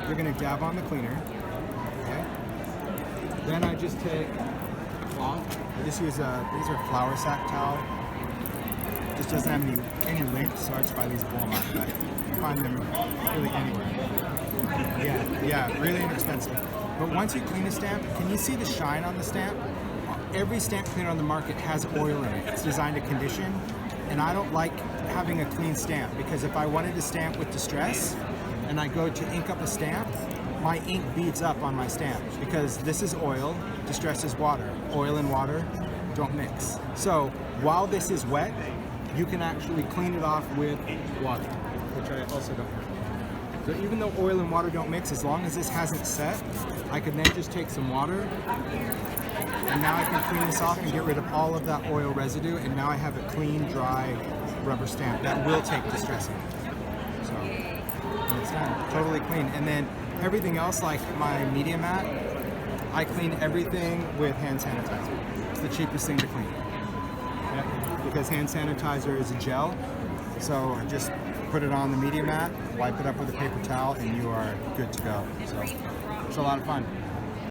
you're going to dab on the cleaner. Okay. Then I just take a cloth. I just use these are flour sack towel. Just doesn't have any length, so I just buy these Walmart. But you can find them really anywhere. Yeah, really inexpensive. But once you clean a stamp, can you see the shine on the stamp? Every stamp cleaner on the market has oil in it. It's designed to condition, and I don't like having a clean stamp because if I wanted to stamp with distress and I go to ink up a stamp, my ink beads up on my stamp because this is oil, distress is water. Oil and water don't mix. So while this is wet, you can actually clean it off with water, which I also don't have. So even though oil and water don't mix, as long as this hasn't set, I can then just take some water and now I can clean this off and get rid of all of that oil residue, and now I have a clean, dry rubber stamp that will take distressing. So it's done, totally clean. And then everything else, like my media mat, I clean everything with hand sanitizer. It's the cheapest thing to clean. Yeah, because hand sanitizer is a gel, so just put it on the media mat, wipe it up with a paper towel, and you are good to go. So it's a lot of fun.